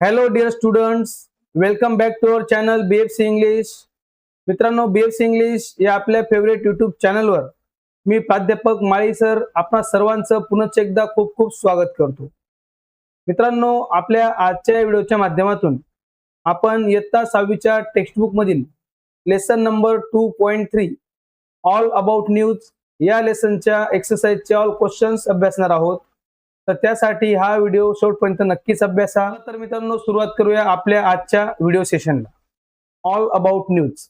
Hello dear students, welcome back to our channel BFC English. मित्रांनो, BFC English या आपल्या favourite YouTube चॅनलवर मी प्राध्यापक माळी सर आपणा सर्वांचं पुनश्च एकदा खूप खूप स्वागत करतो. मित्रांनो, आपल्या आजच्या व्हिडिओच्या माध्यमातून आपण इयत्ता 6वीच्या टेक्स्टबुक मधील lesson number 2.3 all about news या लेसनच्या एक्सरसाइजचे ऑल क्वेश्चन्स अभ्यासणार आहोत. तर त्यासाठी हा व्हिडिओ शेवटपर्यंत नक्कीच अभ्यासा. तर मित्रांनो, सुरुवात करूया आपल्या आजच्या व्हिडिओ सेशनला. ऑल अबाउट न्यूज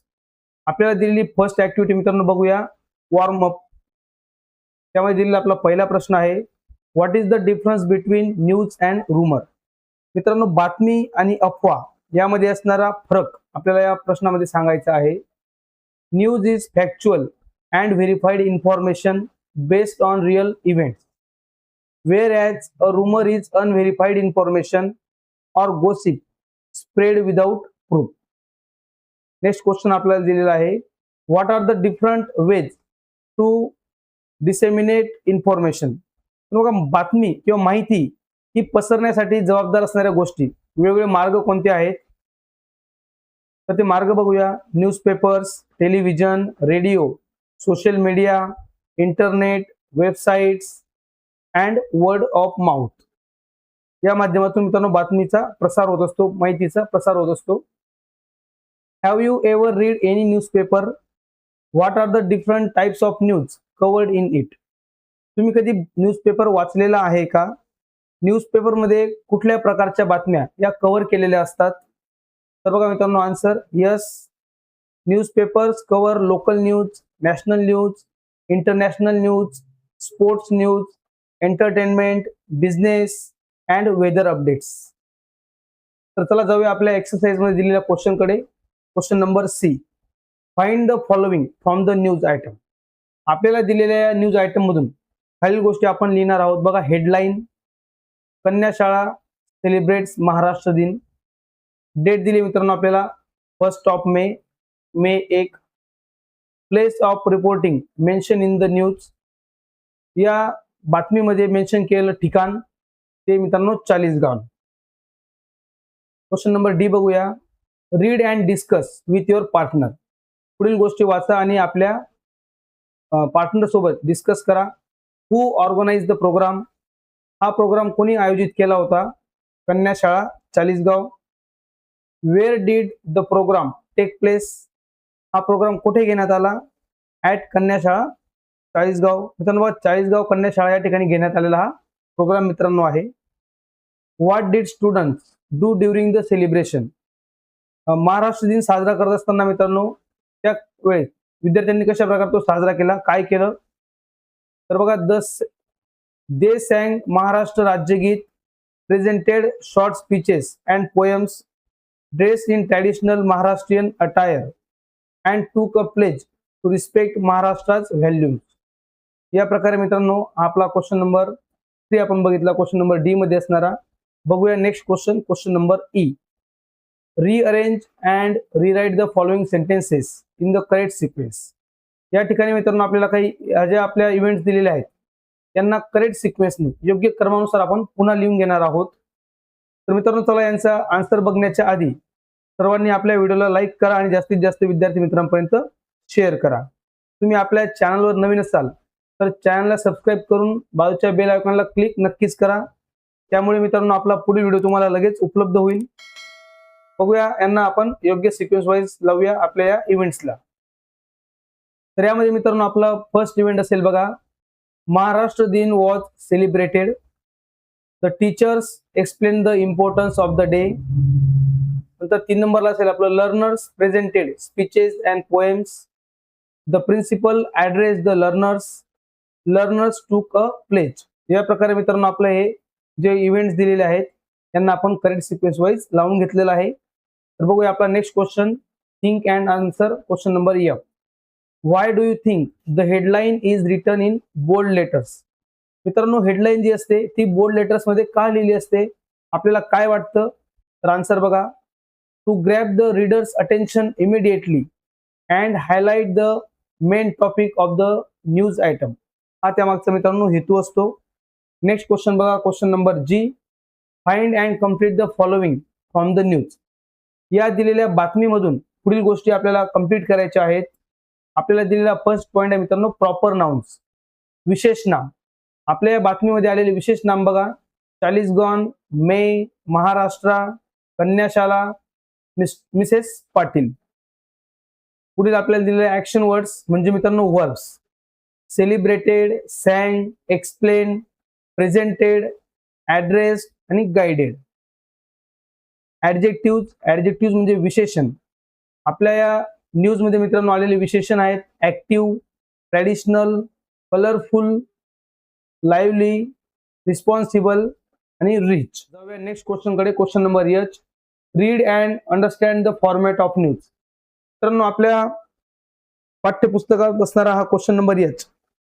आपल्याला दिलेली फर्स्ट ऍक्टिव्हिटी मित्रांनो बघूया, वॉर्म अप. त्यामध्ये दिलेला आपला पहिला प्रश्न आहे, what is the difference between news and rumour. मित्रांनो, बातमी आणि अफवा यामध्ये असणारा फरक आपल्याला या प्रश्नामध्ये सांगायचा आहे. News is factual and verified information based on real events, whereas a rumor is unverified information or gossip spread without proof. Next question आपल्याला दिलेला आहे, what are the different ways to disseminate information. बघा, बातमी किंवा माहिती ही पसरण्यासाठी जबाबदार असणाऱ्या गोष्टी, वेगवेगळे मार्ग कोणते आहेत. तर ते मार्ग बघूया. Newspapers, television, radio, social media, internet, websites and word of mouth या माध्यमातून मित्रांनो बातमीचा प्रसार होत असतो, माहितीचा प्रसार होत असतो. Have you ever read any newspaper? What are the different types of news covered in it. तुम्ही कधी न्यूजपेपर वाचलेला आहे का? न्यूजपेपर मध्ये कुठल्या प्रकारच्या बातम्या या कव्हर केलेल्या असतात? तर बघा मित्रांनो, answer yes. Newspapers cover local news, national news, international news, sports news, entertainment, business and weather updates. तर चला जाऊया आपल्या एक्सरसाइज मध्ये दिलेल्या क्वेश्चन कडे. Question number C, find the following from the news item. आपल्याला दिलेल्या न्यूज आयटम मधून खालील गोष्टी आपण लिहिणार आहोत. बघा, हेडलाईन, कन्याशाळा सेलिब्रेट्स महाराष्ट्र दिन. डेट दिली मित्रांनो आपल्याला 1 May, May 1. Place of reporting mention in the news. या बातमीमध्ये मेन्शन केलेलं ठिकाण ते मित्रांनो चाळीसगाव. क्वेश्चन नंबर डी बघूया, read and discuss with your partner. पुढील गोष्टी वाचा आणि आपल्या पार्टनर सोबत डिस्कस करा. Who organize the program. हा प्रोग्राम कोणी आयोजित केला होता? Kanyashala Chalisgaon. Where did the program take place. हा प्रोग्राम कुठे घेण्यात आला? ॲट कन्याशाळा चाळीसगाव. मित्रांनो, चाळीसगाव कन्याशाळा या ठिकाणी घेण्यात आलेला हा प्रोग्राम मित्रांनो आहे. What did students do during the celebration. Maharashtra दिन साजरा करत असताना मित्रांनो त्या वेळेस विद्यार्थ्यांनी कशा प्रकारे तो साजरा केला, काय केलं? तर बघा, दे सॅंग महाराष्ट्र राज्यगीत, presented short speeches and poems, dress in traditional Maharashtrian attire and took a pledge to respect Maharashtra's values. या प्रकारे मित्रांनो आपला क्वेश्चन नंबर 3 आपण बघितला. क्वेश्चन नंबर डी मध्ये असणारा बघूया next question. Question number E, rearrange and rewrite the following sentences in the correct sequence. या ठिकाणी मित्रांनो आपल्याला काही जे आपल्या इव्हेंट्स दिलेले आहेत त्यांना करेक्ट सिक्वेन्सने योग्य क्रमानुसार आपण पुन्हा लिहून घेणार आहोत. तर मित्रांनो, चला यांचा आन्सर बघण्याच्या आधी सर्वांनी आपल्या व्हिडिओला लाईक करा आणि जास्तीत जास्त विद्यार्थी मित्रांपर्यंत शेअर करा. तुम्ही आपल्या चॅनलवर नवीन असाल तर चॅनलला सबस्क्राईब करून बाजूच्या बेल आयकॉनला क्लिक नक्कीच करा. त्यामुळे मित्रांनो आपला पुढील व्हिडिओ तुम्हाला लगेच उपलब्ध होईल. बघूया यांना आपण योग्य सिक्वेन्स वाईज लावूया आपल्या या इव्हेंट्सला. तर यामध्ये मित्रांनो आपला फर्स्ट इव्हेंट असेल बघा, Maharashtra Din was celebrated. The teachers explain the importance of the day. नंतर 3 नंबरला असेल आपलं, learners presented speeches and poems. The principal address the learners, learners took a pledge. या प्रकारे मित्रांनो आपलं हे जे इव्हेंट्स दिलेले आहेत त्यांना आपण करेक्ट सिक्वेन्स वाईज लावून घेतलेलं आहे. तर बघूया आपला next question, think and answer. Question number F, why do you think the headline is written in bold letters. मित्रांनो, हेडलाईन जी असते ती बोल्ड लेटर्स मध्ये का लिहिली असते, आपल्याला काय वाटतं? तर आन्सर बघा, to grab the readers attention immediately and highlight the main topic of the news item. हा त्यामागचा मित्रांनो हेतू असतो. नेक्स्ट क्वेश्चन बघा, question number G, find and complete the following from the news. या दिलेल्या बातमीमधून पुढील गोष्टी आपल्याला कंप्लीट करायच्या आहेत. आपल्याला दिलेला फर्स्ट पॉइंट आहे मित्रांनो, प्रॉपर नाउन्स, विशेष नाम. आपल्या या बातमीमध्ये आलेले विशेष नाम बघा, चालीसगाव, मे, महाराष्ट्र, कन्याशाला, मिसेस पाटील. पुढील आपल्याला दिलेले ऍक्शन वर्ड्स म्हणजे मित्रांनो verbs, celebrated, sang, explain, presented, address आणि गाइडेड. ऍडजेक्टिव्ह म्हणजे विशेषण. आपल्या या न्यूज मध्ये मित्रांनो आलेले विशेषण आहेत active, traditional, colourful, lively, responsible आणि रिच. जाऊया नेक्स्ट क्वेश्चन कडे. Question number H, read and understand the format of news. मित्रांनो आपल्या पाठ्यपुस्तकात असणारा हा क्वेश्चन नंबर एच,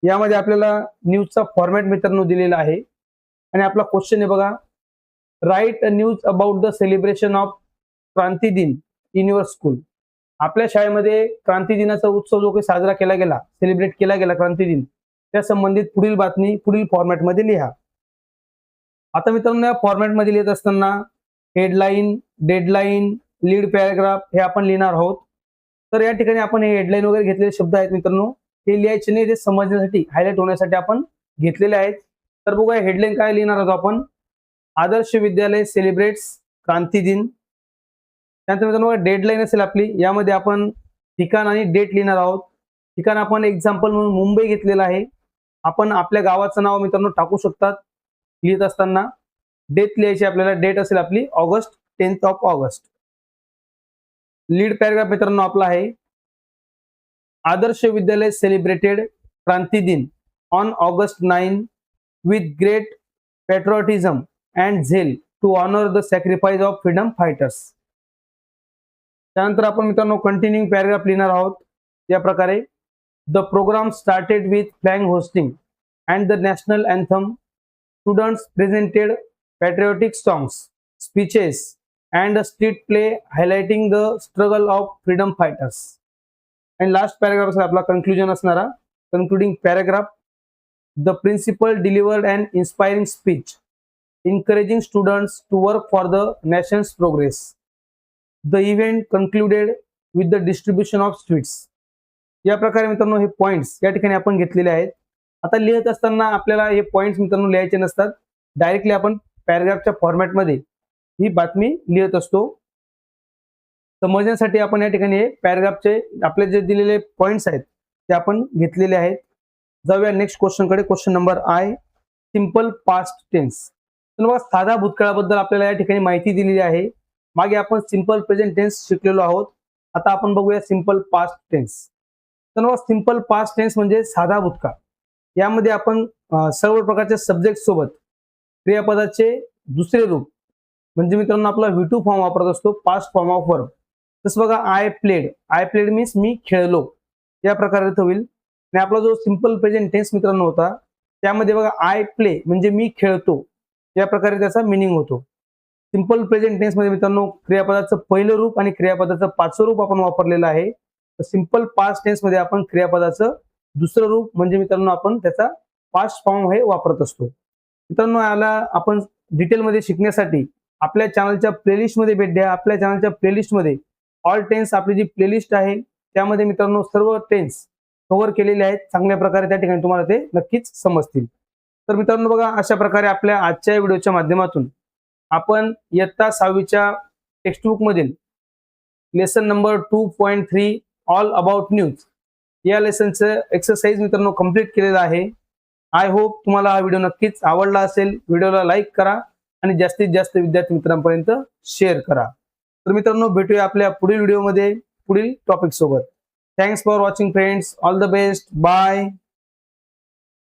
यामध्ये आपल्याला न्यूजचा फॉर्मॅट मित्रांनो दिलेला आहे. आणि आपला क्वेश्चन आहे बघा, write a news about the celebration of Kranti Din in your school. आपल्या शाळेमध्ये क्रांती दिनाचा उत्सव जो काही साजरा केला गेला, सेलिब्रेट केला गेला क्रांती दिन, त्या संबंधित पुढील बातमी पुढील फॉर्मॅटमध्ये लिहा. आता मित्रांनो या फॉर्मॅटमध्ये लिहित असताना हेडलाईन, डेडलाईन, लीड पॅराग्राफ हे आपण लिहिणार आहोत. तर या ठिकाणी आपण हे हेडलाईन वगैरे घेतलेले शब्द आहेत मित्रांनो, ते लिहायचे नाही, ते समजण्यासाठी हायलाइट होण्यासाठी आपण घेतलेले आहेत. तर बघूया हेडलाईन काय लिहिणार आहोत आपण. आदर्श विद्यालय सेलिब्रेट्स क्रांती दिन. त्यानंतर मित्रांनो डेडलाईन असेल आपली, यामध्ये आपण ठिकाण आणि डेट लिहिणार आहोत. ठिकाण आपण एक्झाम्पल म्हणून मुंबई घेतलेलं आहे. आपण आपल्या गावाचं नाव मित्रांनो टाकू शकतात लिहित असताना. डेट लिहायची आपल्याला, डेट असेल आपली August, 10th of August. Lead paragraph मित्रांनो आपला आहे, आदर्श विद्यालय सेलिब्रेटेड क्रांती दिन on August 9 with great patriotism and zeal to honor the sacrifice of freedom fighters. त्यानंतर आपण मित्रांनो कंटिन्यूइंग पॅराग्राफ लिहिणार आहोत या प्रकारे. The programme started with flag hosting and the national anthem. Students presented patriotic songs, speeches and a street play highlighting the struggle of freedom fighters. आणि last paragraph असेल आपला कन्क्लुजन असणारा, concluding paragraph. The principal delivered and inspiring speech encouraging students to work for the nation's progress. The event concluded with the distribution of sweets. या प्रकारे मित्रांनो हे points या ठिकाणी आपण घेतलेले आहेत. आता लिहित असताना आपल्याला हे पॉइंट्स मित्रांनो लिहायचे नसतात, डायरेक्टली आपण पॅराग्राफच्या फॉर्मॅटमध्ये ही बातमी लिहित असतो. समजण्यासाठी आपण या ठिकाणी हे पॅराग्राफचे आपले जे दिलेले पॉइंट्स आहेत ते आपण घेतलेले आहेत. जाऊया नेक्स्ट क्वेश्चन कडे. Question number I, simple past tense. तर साधा भूतकाळाबद्दल आपल्याला या ठिकाणी माहिती दिलेली आहे. मागे आपण सिंपल प्रेझेंट टेन्स शिकलेलो आहोत. आता आपण बघूया सिंपल पास्ट टेन्स. तर सिंपल पास्ट टेन्स म्हणजे साधा भूतकाळ. यामध्ये आपण सर्व प्रकारच्या सब्जेक्ट सोबत क्रियापदाचे दुसरे रूप म्हणजे मित्रांनो आपला V2 फॉर्म वापरत असतो, पास्ट फॉर्म ऑफ वर्ब. तसं बघा आय प्लेड मीन्स मी खेळलो, या प्रकारे होईल. आणि आपला जो सिंपल प्रेझेंट टेन्स मित्रांनो होता, त्यामध्ये बघा आय प्ले म्हणजे मी खेळतो, या प्रकारे त्याचा मिनिंग होतो. सिंपल प्रेझेंट टेन्स मध्ये मित्रांनो क्रियापदाचं पहिलं रूप आणि क्रियापदाचं पाचवं रूप आपण वापरलेलं आहे. तर सिंपल पास्ट टेन्स मध्ये आपण क्रियापदाचं दुसरं रूप म्हणजे मित्रांनो आपण त्याचा पास्ट फॉर्म हे वापरत असतो. मित्रांनो याला आपण डिटेलमध्ये शिकण्यासाठी आपल्या चॅनलच्या प्लेलिस्ट मध्ये भेट द्या. आपल्या चॅनलच्या प्लेलिस्ट मध्ये ऑल टेन्स आपली जी प्लेलिस्ट आहे त्यामध्ये मित्रांनो सर्व टेन्स कव्हर केलेले आहेत. चांगल्या प्रकारे त्या ठिकाणी तुम्हाला ते नक्कीच समजतील. तर मित्रांनो बघा अशा प्रकारे आपल्या आजच्या व्हिडिओच्या माध्यमातून आपण इयत्ता 6वीच्या टेक्स्टबुक मधील lesson number 2.3 all about news या लेसनचं एक्सरसाइज मित्रांनो कंप्लीट केलेलं आहे. आय होप तुम्हाला हा व्हिडिओ नक्कीच आवडला असेल. व्हिडिओला लाईक करा आणि जास्तीत जास्त विद्यार्थी मित्रांपर्यंत शेअर करा. तर मित्रांनो भेटूया आपल्या पुढील व्हिडिओमध्ये पुढील टॉपिक सोबत. Thanks for watching friends. All the best. Bye.